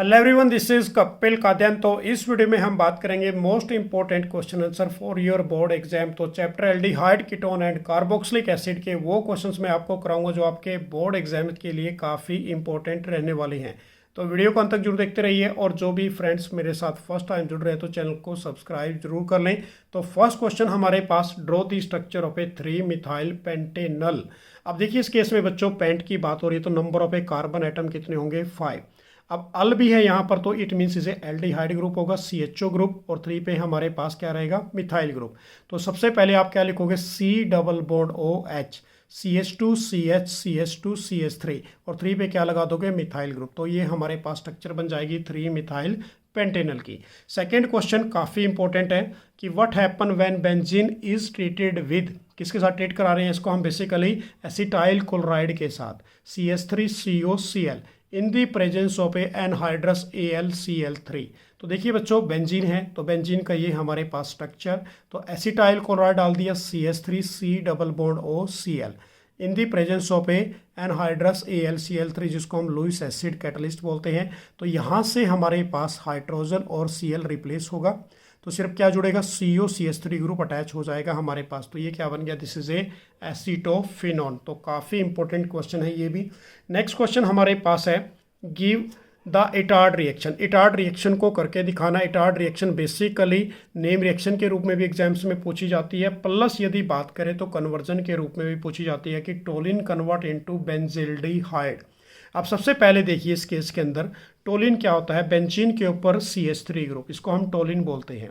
Hello everyone, this is Kapil Kadyan. तो इस video में हम बात करेंगे most important question answer for your board exam. तो chapter aldehyde ketone and carboxylic acid के वो क्वेश्चंस मैं आपको कराऊंगा जो आपके बोर्ड एग्जाम के लिए काफ़ी इंपॉर्टेंट रहने वाले हैं। तो वीडियो को अंत तक जरूर देखते रहिए और जो भी फ्रेंड्स मेरे साथ फर्स्ट टाइम जुड़ रहे हैं तो चैनल को सब्सक्राइब जरूर कर लें। तो फर्स्ट क्वेश्चन हमारे पास, draw the structure of a 3 methyl pentanal. अब देखिए इस केस में बच्चों पेंट की बात हो रही है तो number of a carbon atom कितने होंगे 5। अब अल भी है यहाँ पर तो इट मीन्स इसे एल्डिहाइड ग्रुप होगा CHO ग्रुप, और 3 पे हमारे पास क्या रहेगा मिथाइल ग्रुप। तो सबसे पहले आप क्या लिखोगे C double bond OH CH2 CH CH2 CH3 और 3 पे क्या लगा दोगे मिथाइल ग्रुप। तो ये हमारे पास स्ट्रक्चर बन जाएगी 3 मिथाइल पेंटेनल की। सेकेंड क्वेश्चन काफ़ी इंपॉर्टेंट है कि what happen when benzene is treated with, किसके साथ ट्रीट करा रहे हैं इसको हम बेसिकली एसिटाइल क्लोराइड के साथ CH3COCl in the presence of A anhydrous AlCl3। तो देखिए बच्चों बेंजीन है तो बेंजीन का ये हमारे पास स्ट्रक्चर, तो एसिटाइल क्लोराइड डाल दिया CH3C double bond OCl in the presence of A anhydrous AlCl3 जिसको हम लुईस एसिड कैटलिस्ट बोलते हैं। तो यहाँ से हमारे पास हाइड्रोजन और Cl रिप्लेस होगा तो सिर्फ क्या जुड़ेगा COCH3 ग्रुप अटैच हो जाएगा हमारे पास। तो ये क्या बन गया, दिस इज ए एसीटोफिनॉन। तो काफ़ी इंपॉर्टेंट क्वेश्चन है ये भी। नेक्स्ट क्वेश्चन हमारे पास है give the Etard reaction. Etard reaction को करके दिखाना। Etard reaction basically name reaction के रूप में भी एग्जाम्स में पूछी जाती है, प्लस यदि बात करें तो कन्वर्जन के रूप में भी पूछी जाती है कि टोलिन कन्वर्ट इनटू बेंजिल्डिहाइड। अब सबसे पहले देखिए इस केस के अंदर टोलिन क्या होता है, बेंजीन के ऊपर CH3 ग्रुप, इसको हम टोलिन बोलते हैं।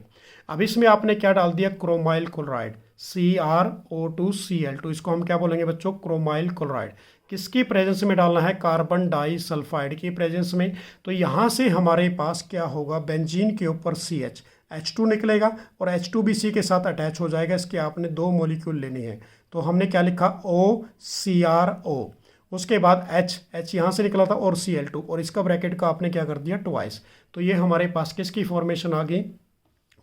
अब इसमें आपने क्या डाल दिया क्रोमाइल क्लोराइड CrO2Cl2, इसको हम क्या बोलेंगे बच्चों क्रोमाइल क्लोराइड। किसकी प्रेजेंस में डालना है, कार्बन डाई सल्फाइड की प्रेजेंस में। तो यहाँ से हमारे पास क्या होगा, बेंजीन के ऊपर H2 निकलेगा और H2 भी C के साथ अटैच हो जाएगा। इसके आपने 2 मॉलिक्यूल लेने हैं तो हमने क्या लिखा OCrO, उसके बाद H यहाँ से निकला था और Cl2 और इसका ब्रैकेट का आपने क्या कर दिया ट्वाइस। तो ये हमारे पास किसकी फॉर्मेशन आ गई,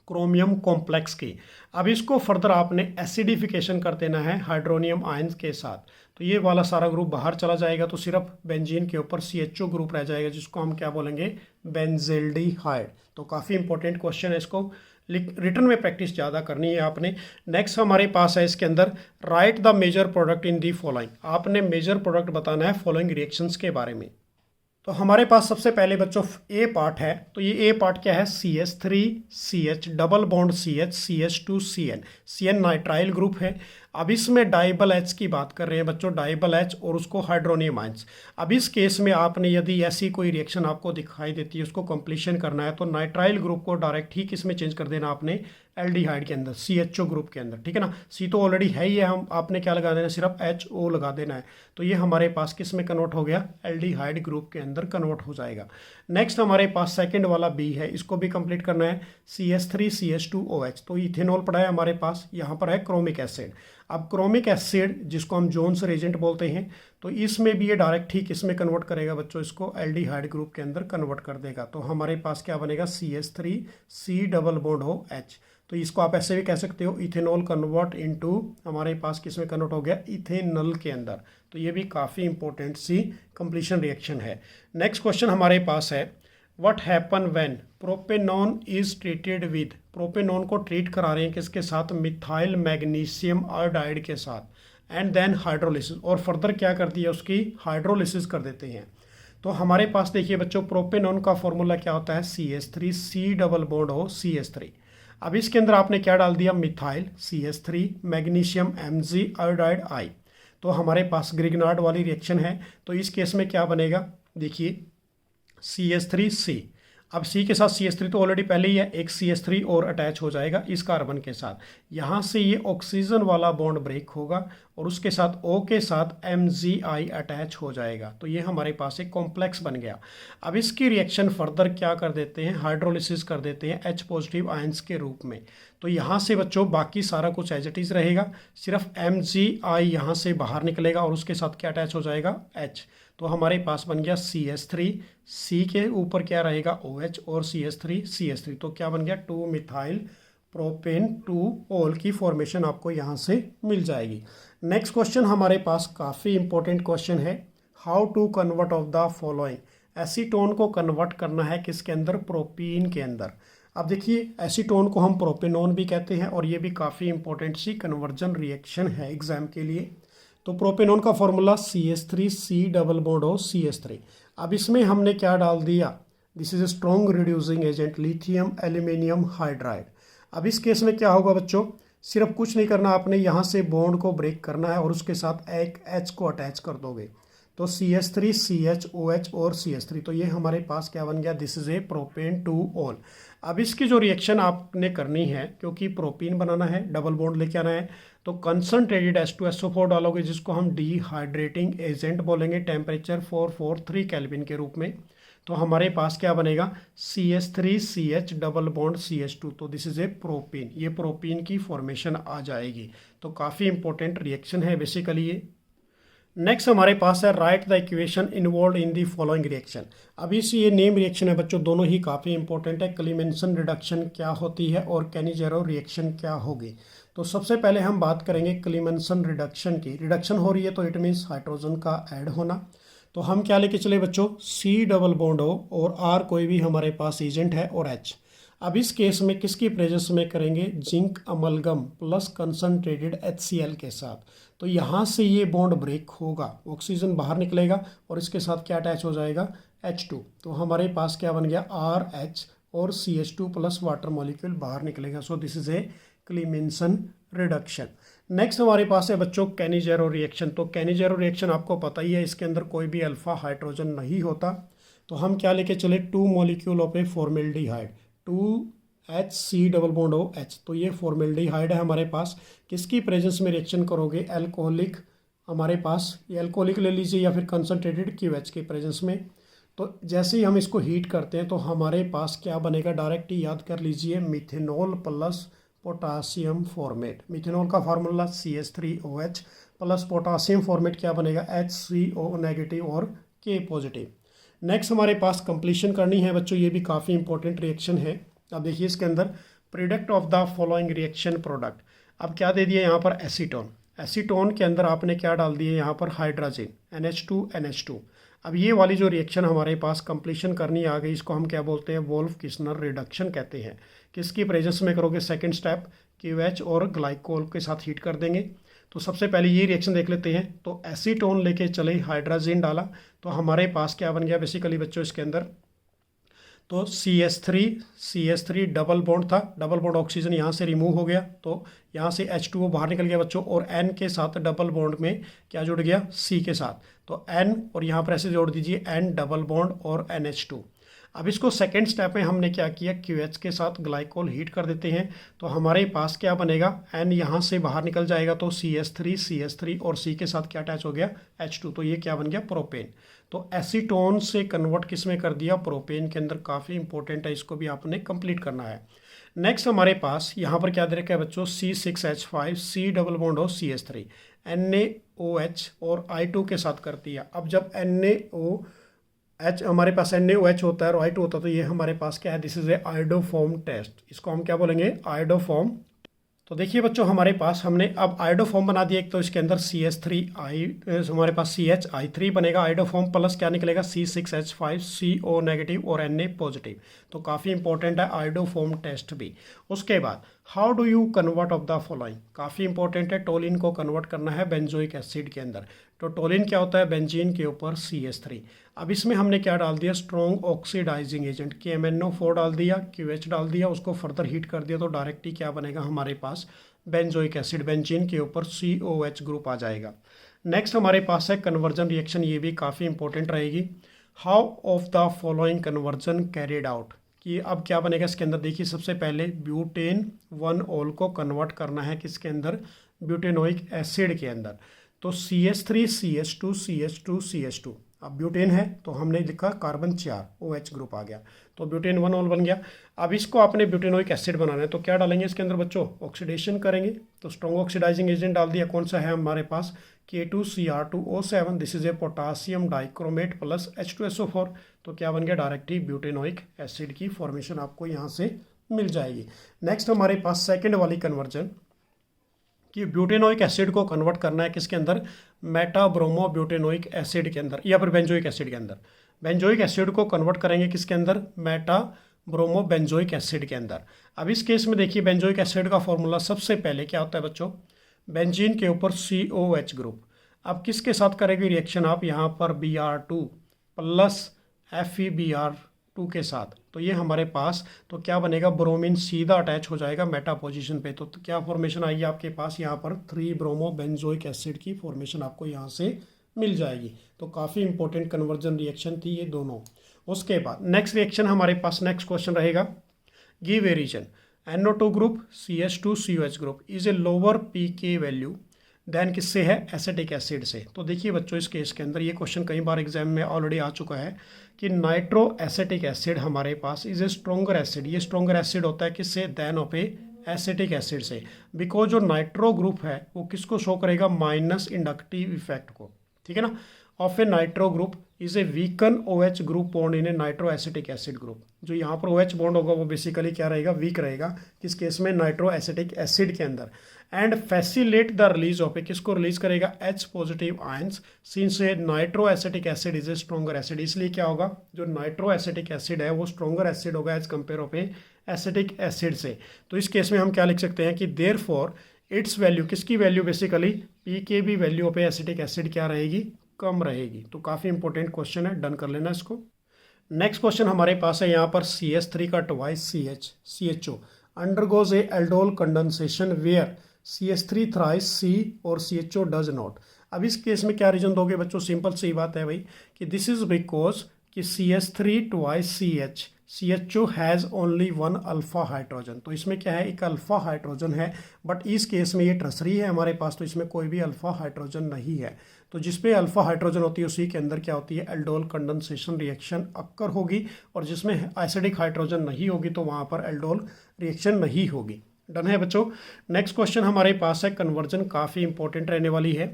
क्रोमियम कॉम्प्लेक्स की। अब इसको फर्दर आपने एसिडिफिकेशन कर देना है हाइड्रोनियम आयंस के साथ। तो ये वाला सारा ग्रुप बाहर चला जाएगा तो सिर्फ बेंजीन के ऊपर CHO ग्रुप रह जाएगा जिसको हम क्या बोलेंगे बेंजिल्डिहाइड। तो काफ़ी इंपॉर्टेंट क्वेश्चन है, इसको रिटर्न में प्रैक्टिस ज़्यादा करनी है आपने। नेक्स्ट हमारे पास है इसके अंदर write the major product in the following. आपने मेजर प्रोडक्ट बताना है फॉलोइंग रिएक्शंस के बारे में। तो हमारे पास सबसे पहले बच्चों ए पार्ट है, तो ये ए पार्ट क्या है CH3CH double bond CH2CN, CN nitrile group है। अब इसमें डाइबल H की बात कर रहे हैं बच्चों, डाइबल H और उसको हाइड्रोनियम आयंस। अब इस केस में आपने यदि ऐसी कोई रिएक्शन आपको दिखाई देती है उसको कंप्लीशन करना है तो नाइट्राइल ग्रुप को डायरेक्ट ही किस में चेंज कर देना आपने एल्डिहाइड के अंदर CHO ग्रुप के अंदर, ठीक है ना। C तो ऑलरेडी है ही है, हम आपने क्या लगा देना सिर्फ HO लगा देना है। तो ये हमारे पास किस में कन्वर्ट हो गया, एल्डिहाइड ग्रुप के अंदर कन्वर्ट हो जाएगा। नेक्स्ट हमारे पास सेकंड वाला B है, इसको भी कंप्लीट करना है CH3CH2OH। तो इथेनॉल पड़ा है हमारे पास, यहाँ पर है क्रोमिक एसिड। अब क्रोमिक एसिड जिसको हम जोन्स रेजेंट बोलते हैं तो इसमें भी ये डायरेक्ट ही किस में कन्वर्ट करेगा बच्चों, इसको एल्डिहाइड ग्रुप के अंदर कन्वर्ट कर देगा। तो हमारे पास क्या बनेगा CH3C डबल बॉन्ड OH। तो इसको आप ऐसे भी कह सकते हो इथेनॉल कन्वर्ट इनटू हमारे पास किस में कन्वर्ट हो गया इथेनॉल के अंदर। तो ये भी काफ़ी इंपॉर्टेंट सी कंप्लीशन रिएक्शन है। नेक्स्ट क्वेश्चन हमारे पास है what happen when propanone is treated with. Propanone को ट्रीट करा रहे हैं किसके साथ, मिथाइल मैग्नीशियम आयोडाइड के साथ, एंड देन हाइड्रोलिसिस, और फर्दर क्या कर दिया उसकी हाइड्रोलिसिस कर देते हैं। तो हमारे पास देखिए बच्चों प्रोपेनॉन का फॉर्मूला क्या होता है CH3C डबल बॉन्ड CH3। अब इसके अंदर आपने क्या डाल दिया methyl CH3 magnesium Mg iodide I। तो हमारे पास ग्रिग्नार्ड वाली रिएक्शन है तो इस केस में क्या बनेगा, देखिए CH3C। अब C के साथ CH3 तो ऑलरेडी पहले ही है, एक CH3 और अटैच हो जाएगा इस कार्बन के साथ। यहाँ से ये ऑक्सीजन वाला बॉन्ड ब्रेक होगा और उसके साथ O के साथ MgI अटैच हो जाएगा। तो ये हमारे पास एक कॉम्प्लेक्स बन गया। अब इसकी रिएक्शन फर्दर क्या कर देते हैं, हाइड्रोलिसिस कर देते हैं H पॉजिटिव आयंस के रूप में। तो यहाँ से बच्चों बाकी सारा कुछ एज इट इज रहेगा, सिर्फ MgI यहाँ से बाहर निकलेगा और उसके साथ क्या अटैच हो जाएगा H। तो हमारे पास बन गया CH3, C के ऊपर क्या रहेगा OH और CH3 तो क्या बन गया 2 मिथाइल प्रोपेन 2 ऑल की फॉर्मेशन आपको यहाँ से मिल जाएगी। नेक्स्ट क्वेश्चन हमारे पास काफ़ी इंपॉर्टेंट क्वेश्चन है, how to convert of the following acetone को कन्वर्ट करना है किसके अंदर, प्रोपीन के अंदर। अब देखिए एसीटोन को हम प्रोपेनॉन भी कहते हैं और ये भी काफ़ी इंपॉर्टेंट सी कन्वर्जन रिएक्शन है एग्जाम के लिए। तो प्रोपेनॉन का formula CH3 C double bond O CH3। अब इसमें हमने क्या डाल दिया, this is a strong reducing agent lithium aluminium hydride. अब इस केस में क्या होगा बच्चों, सिर्फ कुछ नहीं करना, आपने यहाँ से बॉन्ड को ब्रेक करना है और उसके साथ एक H को अटैच कर दोगे। तो CH3 CH OH और CH3, तो ये हमारे पास क्या बन गया, this is A propane 2 all. अब इसकी जो रिएक्शन आपने करनी है, क्योंकि प्रोपीन बनाना है, डबल बॉन्ड लेके आना है, तो कंसनट्रेटेड H2SO4 डालोगे जिसको हम डिहाइड्रेटिंग एजेंट बोलेंगे, टेम्परेचर 443 केल्विन के रूप में। तो हमारे पास क्या बनेगा, CH3 CH double bond CH2, तो दिस इज ए प्रोपीन, ये प्रोपीन की फॉर्मेशन आ जाएगी। तो काफ़ी इंपॉर्टेंट रिएक्शन है बेसिकली ये। नेक्स्ट हमारे पास है write the equation involve in the following reaction. अब इस ये नेम रिएक्शन है बच्चों, दोनों ही काफ़ी इंपॉर्टेंट है। क्लीमेंसन रिडक्शन क्या होती है और कैनिजेरो रिएक्शन क्या होगी। तो सबसे पहले हम बात करेंगे क्लीमेंसन रिडक्शन की। रिडक्शन हो रही है तो इट मीन्स हाइड्रोजन का ऐड होना। तो हम क्या लेके चले बच्चों, C डबल बॉन्ड O और R कोई भी हमारे पास एजेंट है और H। अब इस केस में किसकी प्रेजेंस में करेंगे, zinc amalgam plus concentrated HCl के साथ। तो यहाँ से ये बॉन्ड ब्रेक होगा, ऑक्सीजन बाहर निकलेगा और इसके साथ क्या अटैच हो जाएगा, H2। तो हमारे पास क्या बन गया, RH और CH2 प्लस वाटर मॉलिक्यूल बाहर निकलेगा। So this is A क्लीमेंसन reduction. Next हमारे पास है बच्चों कैनिजेरो रिएक्शन। तो कैनिजेरो रिएक्शन आपको पता ही है, इसके अंदर कोई भी अल्फा हाइड्रोजन नहीं होता। तो हम क्या लेके चले, 2 molecule of A formaldehyde, 2HC double bond OH। तो ये फॉर्मेल्डिहाइड है हमारे पास। किसकी प्रेजेंस में रिएक्शन करोगे, एल्कोहलिक, हमारे पास ये एल्कोहलिक ले लीजिए या फिर कंसनट्रेटेड QH के प्रेजेंस में। तो जैसे ही हम इसको हीट करते हैं तो हमारे पास क्या बनेगा, डायरेक्ट ही याद कर लीजिए, methanol plus potassium formate. Methanol का formula CH3OH plus potassium formate क्या बनेगा, HCO नेगेटिव और K पॉजिटिव। नेक्स्ट हमारे पास कंप्लीशन करनी है बच्चों, ये भी काफ़ी इंपॉर्टेंट रिएक्शन है। अब देखिए इसके अंदर product of the following reaction product. अब क्या दे दिया यहाँ पर, एसीटोन। एसीटोन के अंदर आपने क्या डाल दिए यहाँ पर, हाइड्रोजन, NH2NH2। अब ये वाली जो रिएक्शन हमारे पास कंप्लीशन करनी आ गई, इसको हम क्या बोलते हैं, वोल्फ किस्नर रिडक्शन कहते हैं। किसकी प्रेजेंस में करोगे, सेकंड स्टेप, QH और ग्लाइकोल के साथ हीट कर देंगे। तो सबसे पहले ये रिएक्शन देख लेते हैं। तो एसीटोन लेके चले, हाइड्रोजन डाला, तो हमारे पास क्या बन गया बेसिकली बच्चों इसके अंदर, तो CH3 डबल बॉन्ड था, डबल बॉन्ड ऑक्सीजन यहाँ से रिमूव हो गया, तो यहाँ से H2O बाहर निकल गया बच्चों, और N के साथ डबल बॉन्ड में क्या जुड़ गया, C के साथ। तो N और यहाँ पर ऐसे जोड़ दीजिए, N डबल बॉन्ड और NH2। अब इसको सेकेंड स्टेप में हमने क्या किया, QH के साथ ग्लाइकोल हीट कर देते हैं। तो हमारे पास क्या बनेगा, N यहाँ से बाहर निकल जाएगा, तो CH3 और C के साथ क्या अटैच हो गया, H2। तो ये क्या बन गया, प्रोपेन। तो एसीटोन से कन्वर्ट किस में कर दिया, प्रोपेन के अंदर। काफ़ी इंपॉर्टेंट है, इसको भी आपने कंप्लीट करना है। नेक्स्ट हमारे पास यहाँ पर क्या दे रखा है बच्चों, C6H5 C डबल बॉन्ड और CH3, NaOH और I2 के साथ कर दिया। अब जब NaOH हमारे पास NaOH होता है और I2 होता है, तो ये हमारे पास क्या है, this is a iodoform test. इसको हम क्या बोलेंगे, आयोडोफॉर्म। तो देखिए बच्चों हमारे पास हमने अब आयोडोफॉर्म बना दिया एक, तो इसके अंदर CH3 हमारे पास CHI3 बनेगा आयोडोफॉर्म, प्लस क्या निकलेगा, C6H5 CO नेगेटिव और Na पॉजिटिव। तो काफ़ी इंपॉर्टेंट है आयोडोफॉर्म टेस्ट भी। उसके बाद how do you convert of the following, काफ़ी इंपॉर्टेंट है, टोलिन को कन्वर्ट करना है बेंजोइक एसिड के अंदर। तो टोलिन क्या होता है, बेंजीन के ऊपर CH3। अब इसमें हमने क्या डाल दिया, स्ट्रॉन्ग ऑक्सीडाइजिंग एजेंट KMnO4 डाल दिया, QH डाल दिया, उसको फर्दर हीट कर दिया, तो डायरेक्ट ही क्या बनेगा हमारे पास, बेंजोइक एसिड, बेंजीन के ऊपर COH ग्रुप आ जाएगा। नेक्स्ट हमारे पास है कन्वर्जन रिएक्शन, ये भी काफ़ी इंपॉर्टेंट रहेगी। How of the following conversion carried out, कि अब क्या बनेगा इसके अंदर, देखिए सबसे पहले ब्यूटेन 1 ऑल को कन्वर्ट करना है किसके अंदर, ब्यूटेनोइक एसिड के अंदर। तो CH3 CH2 CH2 CH2, अब ब्यूटेन है तो हमने लिखा कार्बन 4 OH ग्रुप आ गया, तो ब्यूटेन 1 ऑल बन गया। अब इसको आपने ब्यूटेनोइक एसिड बनाना है, तो क्या डालेंगे इसके अंदर बच्चों, ऑक्सीडेशन करेंगे। तो स्ट्रॉन्ग ऑक्सीडाइजिंग एजेंट डाल दिया, कौन सा है हमारे पास, K2Cr2O7, this is A potassium dichromate plus H2SO4। तो क्या बन गया, डायरेक्ट ही ब्यूटेनोइक एसिड की फॉर्मेशन आपको यहाँ से मिल जाएगी। नेक्स्ट हमारे पास सेकेंड वाली कन्वर्जन, कि ब्यूटेनोइक एसिड को कन्वर्ट करना है किसके अंदर, मेटा ब्रोमो ब्यूटेनोइक एसिड के अंदर या फिर बेंजोइक एसिड के अंदर। बेंजोइक एसिड को कन्वर्ट करेंगे किसके अंदर, मेटा ब्रोमो बेंजोइक एसिड के अंदर। अब इस केस में देखिए बेंजोइक एसिड का फॉर्मूला सबसे पहले क्या होता है बच्चों, बेंजीन के ऊपर COH ग्रुप। अब किसके साथ करेंगे रिएक्शन आप, यहाँ पर Br2 प्लस FeBr2 के साथ, तो ये हमारे पास तो क्या बनेगा, ब्रोमीन सीधा अटैच हो जाएगा मेटा पोजीशन पे। तो क्या फॉर्मेशन आएगी आपके पास, यहाँ पर 3 ब्रोमो बेंजोइक एसिड की फॉर्मेशन आपको यहाँ से मिल जाएगी। तो काफ़ी इंपॉर्टेंट कन्वर्जन रिएक्शन थी ये दोनों। उसके बाद नेक्स्ट रिएक्शन हमारे पास, नेक्स्ट क्वेश्चन रहेगा, give a reason NO2 group CH2COH group is a lower pK value than किससे है, एसिटिक एसिड से। तो देखिए बच्चों इस केस के अंदर ये क्वेश्चन कई बार एग्जाम में ऑलरेडी आ चुका है कि नाइट्रो एसिटिक एसिड हमारे पास इज ए स्ट्रोंगर एसिड, ये स्ट्रोंगर एसिड होता है किससे, then of a acetic acid से। बिकॉज जो नाइट्रो ग्रुप है वो किसको शो करेगा, माइनस इंडक्टिव इफेक्ट को, ठीक है ना, of A nitro group is A weaken OH group bond in A nitro acetic acid group. जो यहाँ पर OH बॉन्ड होगा वो बेसिकली क्या रहेगा, वीक रहेगा, किस केस में, नाइट्रो एसिटिक एसिड के अंदर। And facilitate the release of a, किसको रिलीज करेगा, H positive ions, since a nitro acetic acid is a stronger acid. इसलिए क्या होगा, जो नाइट्रो एसिटिक एसिड है वो स्ट्रॉन्गर एसिड होगा as compare of a acetic acid से। तो इस केस में हम क्या लिख सकते हैं कि देयर फॉर इट्स वैल्यू, किसकी value, basically pKb value of a acetic acid क्या रहेगी, कम रहेगी। तो काफ़ी इंपॉर्टेंट क्वेश्चन है, डन कर लेना इसको। नेक्स्ट क्वेश्चन हमारे पास है यहाँ पर CH3 का twice CHO undergoes a aldol condensation where CH3 thrice C और CHO डज नॉट। अब इस केस में क्या रीजन दोगे बच्चों, सिंपल सी बात है भाई कि दिस इज बिकॉज कि CH3 twice CHO has only 1 alpha hydrogen. तो इसमें क्या है, एक अल्फा हाइड्रोजन है, बट इस केस में ये ट्रसरी है हमारे पास, तो इसमें कोई भी अल्फा हाइड्रोजन नहीं है। तो जिसपे अल्फा हाइड्रोजन होती है उसी के अंदर क्या होती है, एल्डोल कंडेंसेशन रिएक्शन अक्कर होगी, और जिसमें एसिडिक हाइड्रोजन नहीं होगी तो वहाँ पर एल्डोल रिएक्शन नहीं होगी। डन है बच्चों। नेक्स्ट क्वेश्चन हमारे पास है, कन्वर्जन काफ़ी इंपॉर्टेंट रहने वाली है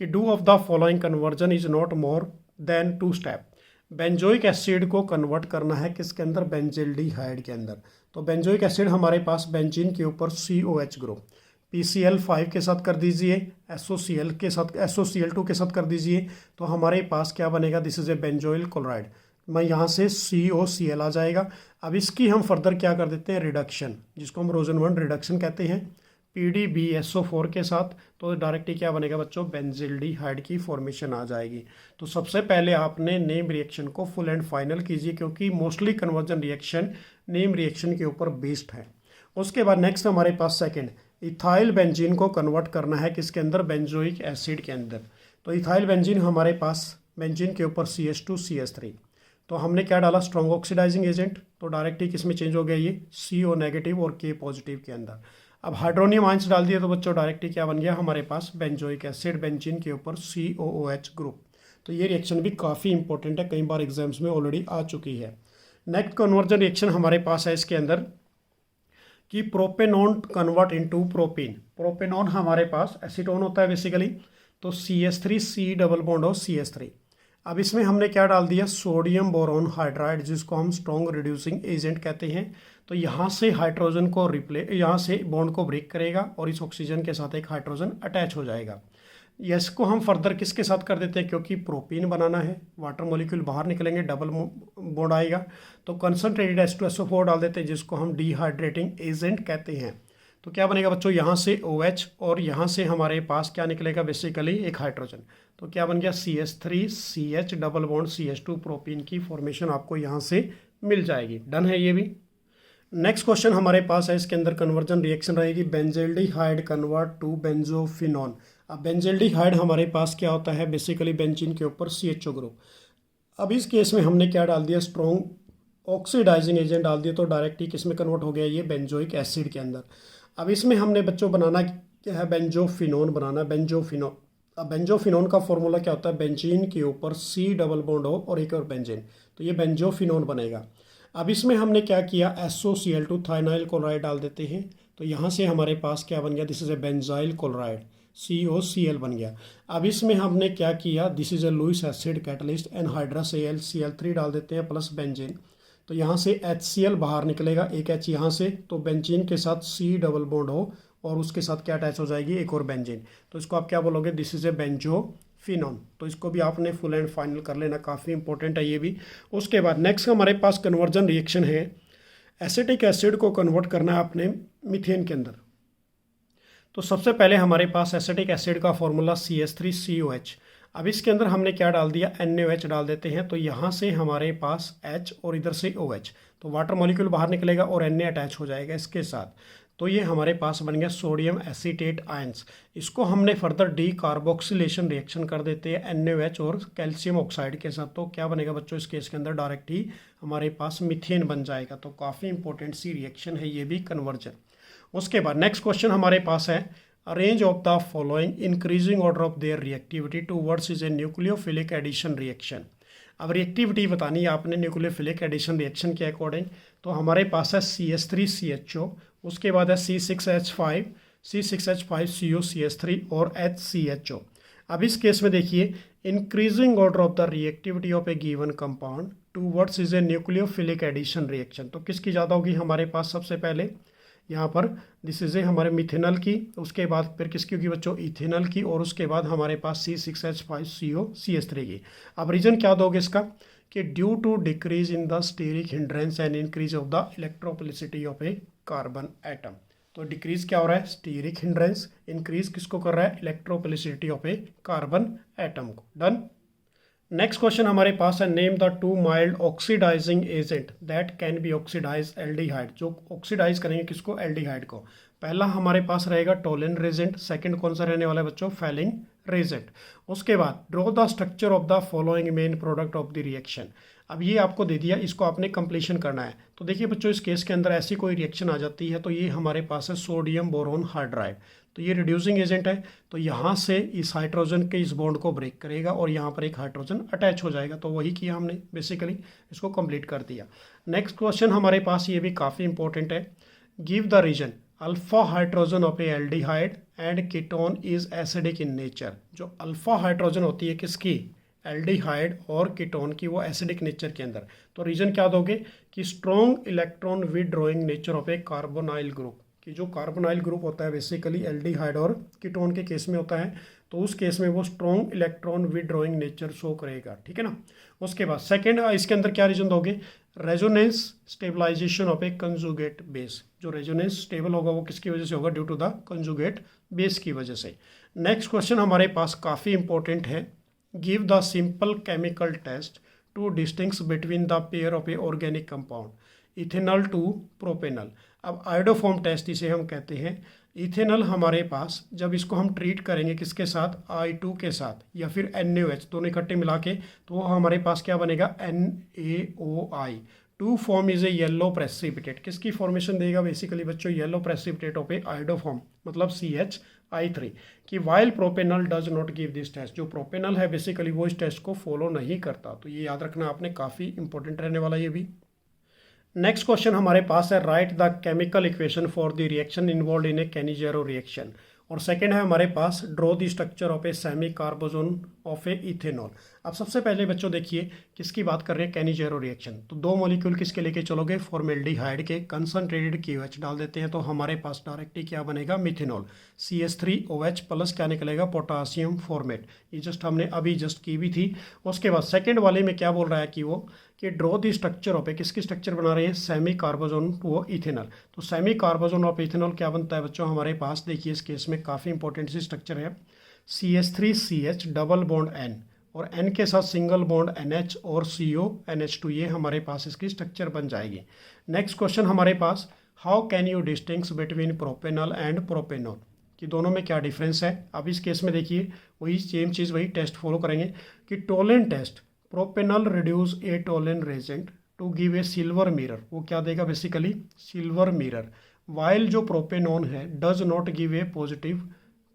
कि do of the following conversion is not more than 2 step. Benzoic acid को कन्वर्ट करना है किसके अंदर, बेंजिल्डिहाइड के अंदर। तो बेंजोइक एसिड हमारे पास बेंजीन के ऊपर COH ग्रुप, PCl5 के साथ कर दीजिए, SOCl के साथ, SOCl2 के साथ कर दीजिए, तो हमारे पास क्या बनेगा, this is A benzoyl chloride. मैं यहाँ से COCl आ जाएगा। अब इसकी हम फर्दर क्या कर देते हैं, रिडक्शन, जिसको हम रोजनवन रिडक्शन कहते हैं, PDBSO4 के साथ, तो डायरेक्टली क्या बनेगा बच्चों, बेंजिल्डिहाइड की फॉर्मेशन आ जाएगी। तो सबसे पहले आपने नेम रिएक्शन को फुल एंड फाइनल कीजिए, क्योंकि mostly conversion reaction name reaction के ऊपर बेस्ड है। उसके बाद नेक्स्ट हमारे पास सेकंड, इथाइल बेंजीन को कन्वर्ट करना है किसके अंदर, बेंजोइक एसिड के अंदर। तो इथाइल बेंजीन हमारे पास बेंजीन के ऊपर CH2CH3, तो हमने क्या डाला, स्ट्रॉन्ग ऑक्सीडाइजिंग एजेंट, तो डायरेक्टली किस में चेंज हो गया, ये CO नेगेटिव और K पॉजिटिव के अंदर। अब हाइड्रोनियम आयंस डाल दिया तो बच्चों डायरेक्टली क्या बन गया हमारे पास, बेंजोइक एसिड बेंजीन के ऊपर COOH ग्रुप। तो ये रिएक्शन भी काफ़ी इंपॉर्टेंट है, कई बार एग्जाम्स में ऑलरेडी आ चुकी है। नेक्स्ट कन्वर्जन रिएक्शन हमारे पास है इसके अंदर कि propanone convert into propene. Propanone हमारे पास एसीटोन होता है बेसिकली, तो CH3C डबल बॉन्ड और CH3। अब इसमें हमने क्या डाल दिया, सोडियम बोरोन हाइड्राइड, जिसको हम स्ट्रॉन्ग रिड्यूसिंग एजेंट कहते हैं। तो यहाँ से हाइड्रोजन को यहाँ से बॉन्ड को ब्रेक करेगा और इस ऑक्सीजन के साथ एक हाइड्रोजन अटैच हो जाएगा। इसको हम फर्दर किसके साथ कर देते हैं, क्योंकि प्रोपीन बनाना है, वाटर मॉलिक्यूल बाहर निकलेंगे, डबल बॉन्ड आएगा, तो कंसनट्रेटेड H2SO4 डाल देते हैं, जिसको हम डिहाइड्रेटिंग एजेंट कहते हैं। तो क्या बनेगा बच्चों, यहाँ से OH और यहाँ से हमारे पास क्या निकलेगा, बेसिकली एक हाइड्रोजन। तो क्या बन गया, CH3CH double bond CH2 propene की फॉर्मेशन आपको यहाँ से मिल जाएगी। डन है ये भी। नेक्स्ट क्वेश्चन हमारे पास है, इसके अंदर कन्वर्जन रिएक्शन रहेगी, बेंजिल्डिहाइड कन्वर्ट टू बेंजोफिनॉन। अब बेंजिल्डिहाइड हमारे पास क्या होता है, बेसिकली बेंजीन के ऊपर CHO ग्रुप। अब इस केस में हमने क्या डाल दिया, स्ट्रॉन्ग ऑक्सीडाइजिंग एजेंट डाल दिया, तो डायरेक्टली किस में कन्वर्ट हो गया, ये बेंजोइक एसिड के अंदर। अब इसमें हमने बच्चों बनाना क्या है, बेंजोफिनोन बनाना, बेंजोफिनोन। अब बेंजोफिनोन का फॉर्मूला क्या होता है, बेंजीन के ऊपर C डबल बॉन्ड हो और एक और बेंजीन, तो ये बेंजोफिनोन बनेगा। अब इसमें हमने क्या किया, SOCl2 थाइनाइल क्लोराइड डाल देते हैं, तो यहाँ से हमारे पास क्या बन गया, this is a benzyl chloride, COCl बन गया। अब इसमें हमने क्या किया, this is a Lewis acid catalyst, anhydrous Cl3 डाल देते हैं प्लस बेंजीन, तो यहाँ से HCl बाहर निकलेगा, एक H यहाँ से, तो बेंजीन के साथ C डबल बॉन्ड हो और उसके साथ क्या अटैच हो जाएगी, एक और बेंजीन, तो इसको आप क्या बोलोगे, दिस इज ए बेंजो फिनॉन। तो इसको भी आपने फुल एंड फाइनल कर लेना, काफ़ी इंपॉर्टेंट है ये भी। उसके बाद नेक्स्ट हमारे पास कन्वर्जन रिएक्शन है, एसिटिक एसिड को कन्वर्ट करना है आपने मीथेन के अंदर। तो सबसे पहले हमारे पास एसिटिक एसिड का फॉर्मूला CH3COH। अब इसके अंदर हमने क्या डाल दिया, NaOH डाल देते हैं। तो यहाँ से हमारे पास H और इधर से OH, तो वाटर मॉलिक्यूल बाहर निकलेगा और Na अटैच हो जाएगा इसके साथ। तो ये हमारे पास बन गया सोडियम एसीटेट आयंस। इसको हमने फर्दर डीकार्बोक्सिलेशन रिएक्शन कर देते हैं NaOH और कैल्शियम ऑक्साइड के साथ। तो क्या बनेगा बच्चों, इस केस के अंदर डायरेक्ट ही हमारे पास मीथेन बन जाएगा। तो काफ़ी इंपॉर्टेंट सी रिएक्शन है ये भी, कन्वर्जन। उसके बाद नेक्स्ट क्वेश्चन हमारे पास है, arrange of the following increasing order of their reactivity towards is a nucleophilic addition reaction. अब रिएक्टिविटी बतानी है आपने न्यूक्लियोफिलिक एडिशन रिएक्शन के अकॉर्डिंग। तो हमारे पास है CH3CHO, उसके बाद है C6H5CH5CO, और HCHO। अब इस केस में देखिए, increasing order of the reactivity of a given compound towards is a nucleophilic addition reaction. तो किसकी ज़्यादा होगी हमारे पास, सबसे पहले यहाँ पर दिस इज ए हमारे मिथेनल की, उसके बाद फिर किसकी होगी बच्चों, इथेनल की, और उसके बाद हमारे पास C6H5COCH3 की। अब रीजन क्या दोगे इसका, कि due to decrease in the steric hindrance and increase of the electrophilicity of a carbon atom. तो डिक्रीज क्या हो रहा है, स्टेरिक हिंड्रेंस, इंक्रीज किसको कर रहा है, electrophilicity of a carbon atom को। डन। नेक्स्ट क्वेश्चन हमारे पास है, name the 2 mild oxidising agent that can be oxidise aldehyde. जो ऑक्सीडाइज करेंगे किसको, एल्डिहाइड को। पहला हमारे पास रहेगा टोलिन रेजेंट, सेकंड कौन सा रहने वाला है बच्चों, फैलिन रेजेंट। उसके बाद draw the structure of the following main product of the reaction. अब ये आपको दे दिया, इसको आपने कंप्लीशन करना है। तो देखिए बच्चों, इस केस के अंदर ऐसी कोई रिएक्शन आ जाती है तो ये हमारे पास है सोडियम बोरोन हाइड्राइड। तो ये रिड्यूसिंग एजेंट है, तो यहाँ से इस हाइड्रोजन के इस बॉन्ड को ब्रेक करेगा और यहाँ पर एक हाइड्रोजन अटैच हो जाएगा। तो वही किया हमने, बेसिकली इसको कंप्लीट कर दिया। नेक्स्ट क्वेश्चन हमारे पास ये भी काफ़ी इंपॉर्टेंट है, give the reason alpha hydrogen of a aldehyde and ketone is acidic in nature. जो अल्फा हाइड्रोजन होती है किसकी, एल्डिहाइड और कीटोन की, वो एसिडिक नेचर के अंदर। तो रीजन क्या दोगे, कि strong electron withdrawing nature of A carbonyl group. कि जो कार्बोनाइल ग्रुप होता है बेसिकली एल्डिहाइड और कीटोन के केस में होता है, तो उस केस में वो strong electron withdrawing nature show करेगा, ठीक है ना। उसके बाद सेकंड इसके अंदर क्या रीजन दोगे, resonance stabilisation of a conjugate base. जो रेजोनेंस स्टेबल होगा वो किसकी वजह से होगा, due to the conjugate base की वजह से। नेक्स्ट क्वेश्चन हमारे पास काफ़ी इंपॉर्टेंट है, give the simple chemical test to distinguish between the pair of a organic compound ethanol to propanol. अब आयोडोफॉर्म टेस्ट इसे हम कहते हैं। इथेनॉल हमारे पास जब इसको हम ट्रीट करेंगे किसके साथ, I2 के साथ या फिर NaOH, दोनों इकट्ठे मिला के, तो हमारे पास क्या बनेगा, NaOI। To form is a yellow precipitate. किसकी फॉर्मेशन देगा बेसिकली बच्चों, yellow precipitate of a iodoform, मतलब CH3। कि while propanol does not give this test. जो प्रोपेनॉल है बेसिकली वो इस टेस्ट को फॉलो नहीं करता। तो ये याद रखना आपने, काफ़ी इंपॉर्टेंट रहने वाला ये भी। नेक्स्ट क्वेश्चन हमारे पास है, write the chemical equation for the reaction involve in a Cannizzaro reaction. और सेकेंड है हमारे पास, draw the structure of a semi carbazone of a ethanol. अब सबसे पहले बच्चों देखिए किसकी बात कर रहे हैं, कैनिजेरो रिएक्शन। तो 2 मॉलिक्यूल किसके लेके चलोगे, फॉर्मेल्डिहाइड के, कंसनट्रेटेड KOH डाल देते हैं, तो हमारे पास डायरेक्टली क्या बनेगा, मिथेनॉल। CH3OH प्लस क्या निकलेगा, पोटासियम फॉर्मेट। ये जस्ट हमने अभी जस्ट की भी थी। उसके बाद सेकेंड वाले में क्या बोल रहा है कि ड्रॉ द स्ट्रक्चर ऑफ ए, किसकी स्ट्रक्चर बना रहे हैं, सेमी कार्बोजोन वो इथेनॉल। तो सेमी कार्बोजोन ऑफ इथेनॉल क्या बनता है बच्चों हमारे पास, देखिए इस केस में काफ़ी इंपॉर्टेंट सी स्ट्रक्चर है, CH3CH डबल बॉन्ड N, और N के साथ सिंगल बॉन्ड NH और CONH2, ये हमारे पास इसकी स्ट्रक्चर बन जाएगी। नेक्स्ट क्वेश्चन हमारे पास, how can you distinguish between propanol and propanol, कि दोनों में क्या डिफरेंस है। अब इस केस में देखिए वही सेम चीज़, वही टेस्ट फॉलो करेंगे कि Tollens test, propanol reduce a Tollens reagent to give a silver mirror. वो क्या देगा बेसिकली, सिल्वर मिरर। वाइल जो प्रोपेनॉन है does not give a positive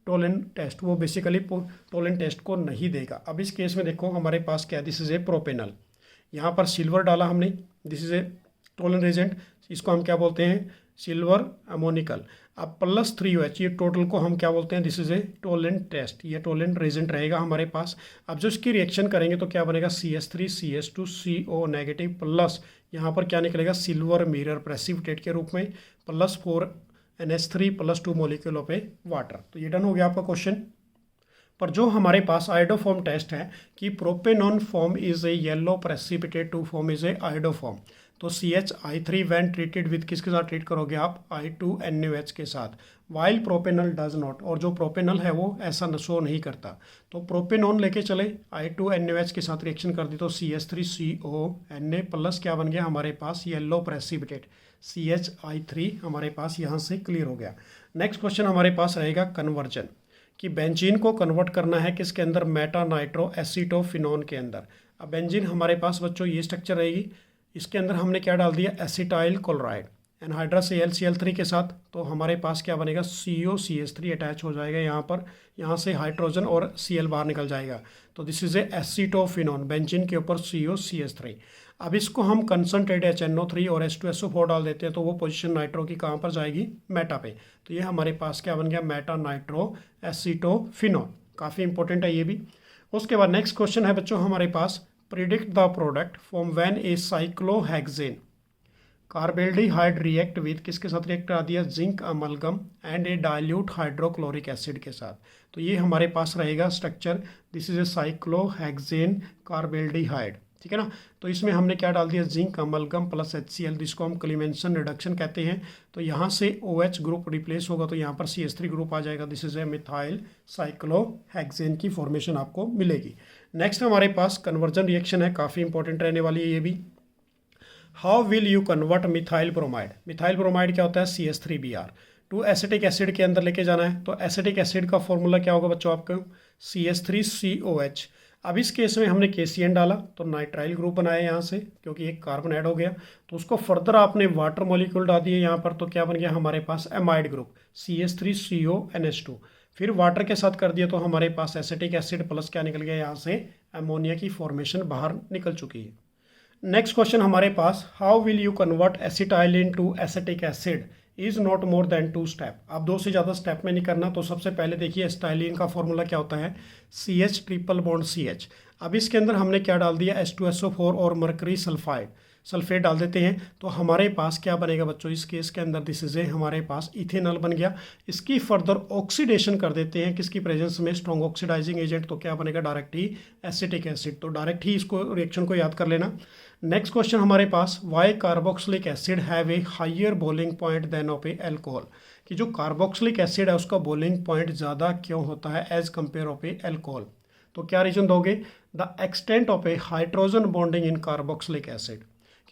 Tollens test, वो बेसिकली टोलेन टेस्ट को नहीं देगा। अब इस केस में देखो हमारे पास क्या, दिस इज ए प्रोपेनॉल, यहाँ पर सिल्वर डाला हमने, this is A Tollens Regent, इसको हम क्या बोलते हैं, सिल्वर अमोनिकल। अब +3OH, ये टोटल को हम क्या बोलते हैं, this is a Tollens test, ये टोलेंट रेजेंट रहेगा हमारे पास। अब जो इसकी रिएक्शन करेंगे तो क्या बनेगा, CH3CH2CO नेगेटिव प्लस, यहाँ पर क्या निकलेगा, सिल्वर मिरर प्रेसिपिटेट के रूप में, +4NH3 +2 molecule of A water. तो ये डन हो गया आपका क्वेश्चन। पर जो हमारे पास आयोडोफॉर्म टेस्ट है कि propanone form is a yellow precipitate to form is a iodoform, तो CH3 वैन ट्रीटेड विद किसके साथ ट्रीट करोगे आप, I2NaOH के साथ, वाइल प्रोपेनल डज नॉट, और जो प्रोपेनल है वो ऐसा शो नहीं करता। तो प्रोपेनॉन लेके चले, I2NaOH के साथ रिएक्शन कर दी तो CH3CONa प्लस क्या बन गया हमारे पास, येलो प्रेसिपिटेट CHI3 हमारे पास यहाँ से क्लियर हो गया। नेक्स्ट क्वेश्चन हमारे पास रहेगा कन्वर्जन, कि बेंजीन को कन्वर्ट करना है किसके अंदर, मेटा नाइट्रो एसीटोफिनोन के अंदर। अब बेंजीन हमारे पास बच्चों ये स्ट्रक्चर रहेगी, इसके अंदर हमने क्या डाल दिया, एसिटाइल क्लोराइड एनहाइड्रस AlCl3 के साथ, तो हमारे पास क्या बनेगा, COCH3 अटैच हो जाएगा यहाँ पर, यहाँ से हाइड्रोजन और Cl बाहर निकल जाएगा, तो this is A acetophenone, benzene के ऊपर COCH3। अब इसको हम कंसनट्रेट HNO3 और H2SO4 डाल देते हैं, तो वो पोजीशन नाइट्रो की कहाँ पर जाएगी, मेटा पे, तो ये हमारे पास क्या बन गया, मेटा नाइट्रो एसीटोफिनोन, काफ़ी इंपॉर्टेंट है ये भी। उसके बाद नेक्स्ट क्वेश्चन है बच्चों हमारे पास, predict the product from when a cyclohexane carbaldehyde react with किसके साथ रिएक्ट करा दिया, zinc amalgam and a dilute hydrochloric acid के साथ, तो ये हमारे पास रहेगा structure, this is a cyclohexane carbaldehyde, ठीक है ना। तो इसमें हमने क्या डाल दिया, जिंक अमलगम प्लस HCl, जिसको हम क्लीमेंसन रिडक्शन कहते हैं, तो यहाँ से OH ग्रुप रिप्लेस होगा तो यहाँ पर CH3 ग्रुप आ जाएगा, this is A methyl cyclohexane की फॉर्मेशन आपको मिलेगी। नेक्स्ट हमारे पास कन्वर्जन रिएक्शन है, काफ़ी इंपॉर्टेंट रहने वाली है ये भी। How will you convert methyl bromide, methyl bromide क्या होता है, CH3Br टू एसिटिक एसिड के अंदर लेके जाना है, तो एसिटिक एसिड का फॉर्मूला क्या होगा बच्चों आपका, CH3COH। अब इस केस में हमने KCN डाला तो नाइट्राइल ग्रुप बनाया यहाँ से, क्योंकि एक कार्बन ऐड हो गया, तो उसको फर्दर आपने वाटर मॉलिक्यूल डाल दिए यहाँ पर, तो क्या बन गया हमारे पास एमाइड ग्रुप CH3CONH2, फिर वाटर के साथ कर दिया तो हमारे पास एसिटिक एसिड प्लस क्या निकल गया यहाँ से, अमोनिया की फॉर्मेशन बाहर निकल चुकी है। नेक्स्ट क्वेश्चन हमारे पास, how will you convert acetylene to acetic acid is not more than 2 step. अब 2 से ज़्यादा स्टेप में नहीं करना, तो सबसे पहले देखिए एसिटाइलिन का फॉर्मूला क्या होता है, CH ट्रिपल बॉन्ड CH। अब इसके अंदर हमने क्या डाल दिया, H2SO4 और मरकरी सल्फेट डाल देते हैं, तो हमारे पास क्या बनेगा बच्चों, इस केस के अंदर दिस इज ए हमारे पास इथेनॉल बन गया। इसकी फर्दर ऑक्सीडेशन कर देते हैं किसकी प्रेजेंस में, स्ट्रॉन्ग ऑक्सीडाइजिंग एजेंट, तो क्या बनेगा डायरेक्ट ही एसिटिक एसिड, तो डायरेक्ट ही इसको रिएक्शन को याद कर लेना। नेक्स्ट क्वेश्चन हमारे पास, why carboxylic acid have a higher boiling point than of a alcohol, कि जो कार्बोक्सिलिक एसिड है उसका बॉइलिंग पॉइंट ज़्यादा क्यों होता है as compare of a alcohol, तो क्या रीजन दोगे, the extent of a hydrogen bonding in carboxylic acid,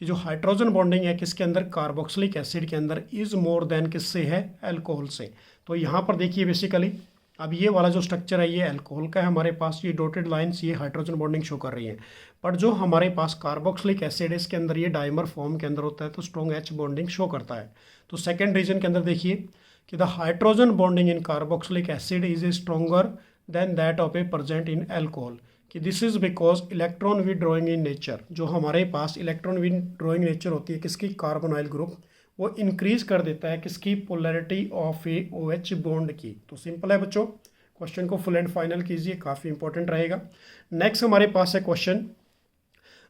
कि जो हाइड्रोजन बॉन्डिंग है किसके अंदर, कार्बोक्सिलिक एसिड के अंदर, इज मोर देन किससे है, एल्कोहल से। तो यहाँ पर देखिए बेसिकली अब ये वाला जो स्ट्रक्चर है ये अल्कोहल का है हमारे पास, ये डॉटेड लाइंस ये हाइड्रोजन बॉन्डिंग शो कर रही हैं, पर जो हमारे पास कार्बोक्सिलिक एसिड है इसके अंदर ये डाइमर फॉर्म के अंदर होता है तो स्ट्रॉन्ग H बॉन्डिंग शो करता है। तो सेकेंड रीजन के अंदर देखिए कि the hydrogen bonding in carboxylic acid is a stronger than that of a present in alcohol, कि this is because electron withdrawing in nature, जो हमारे पास इलेक्ट्रॉन विड्रॉइंग नेचर होती है किसकी, कार्बोनाइल ग्रुप, वो इंक्रीज कर देता है किसकी, polarity of A OH bond की। तो सिंपल है बच्चों, क्वेश्चन को फुल एंड फाइनल कीजिए, काफ़ी इंपॉर्टेंट रहेगा। नेक्स्ट हमारे पास है question,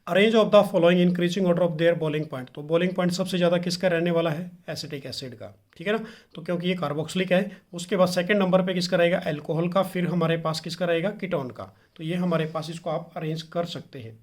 arrange of the following increasing order of there boiling point, तो बॉइलिंग पॉइंट सबसे ज़्यादा किसका रहने वाला है, एसिटिक एसिड का, ठीक है ना, तो क्योंकि ये कार्बोक्सिलिक है। उसके बाद सेकंड नंबर पे किसका रहेगा, अल्कोहल का, फिर हमारे पास किसका रहेगा, कीटोन का, तो ये हमारे पास इसको आप अरेंज कर सकते हैं।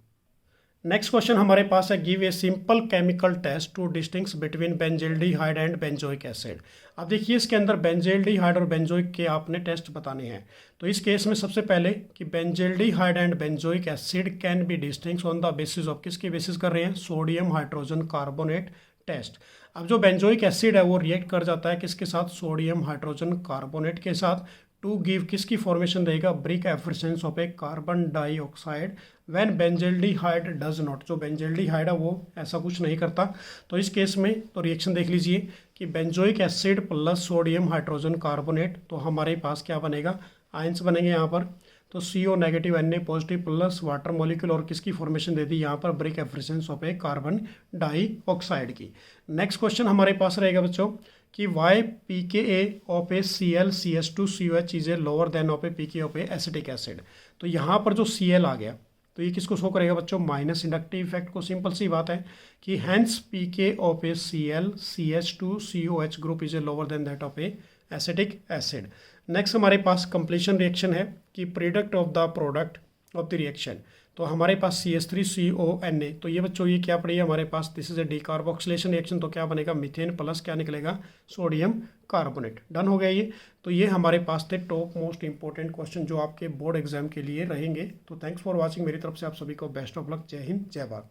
नेक्स्ट क्वेश्चन हमारे पास है, give a simple chemical test to distinguish between benzaldehyde and benzoic acid. अब देखिए इसके अंदर बेंजल्डिहाइड और बेंजोइक के आपने टेस्ट बताने हैं, तो इस केस में सबसे पहले कि benzaldehyde and benzoic acid can be distinguished on the basis of, किसके बेसिस कर रहे हैं, सोडियम हाइड्रोजन कार्बोनेट टेस्ट। अब जो बेंजोइक एसिड है वो रिएक्ट कर जाता है किसके साथ, सोडियम हाइड्रोजन कार्बोनेट के साथ, टू गिव किसकी फॉर्मेशन देगा, brick effervescence of a carbon dioxide when benzaldehyde does not, जो बेंजल्डिहाइड है वो ऐसा कुछ नहीं करता। तो इस केस में तो रिएक्शन देख लीजिए कि benzoic acid plus sodium hydrogen carbonate, तो हमारे पास क्या बनेगा, आयंस बनेंगे यहाँ पर, तो CO negative Na positive plus water molecule और किसकी फॉर्मेशन दे दी यहाँ पर, brisk effervescence of a carbon dioxide की। नेक्स्ट क्वेश्चन हमारे पास रहेगा बच्चों कि why pKa of a ClCH2COH is a lower than of a pK of a acetic acid. तो यहाँ पर जो Cl आ गया तो ये किसको शो करेगा बच्चों, माइनस इंडक्टिव इफेक्ट को। सिंपल सी बात है कि hence pK of a ClCH2COH group is a lower than that of a acetic acid. Next हमारे पास कंप्लीशन रिएक्शन है कि प्रोडक्ट ऑफ द रिएक्शन, तो हमारे पास CH3CONA, तो ये बच्चों ये क्या पड़ी है हमारे पास, this is a decarboxylation reaction, तो क्या बनेगा मीथेन प्लस क्या निकलेगा सोडियम कार्बोनेट। डन हो गया ये। तो ये हमारे पास थे टॉप मोस्ट इंपॉर्टेंट क्वेश्चन जो आपके बोर्ड एग्जाम के लिए रहेंगे। तो थैंक्स फॉर वॉचिंग, मेरी तरफ से आप सभी को बेस्ट ऑफ लक। जय हिंद, जय भारत।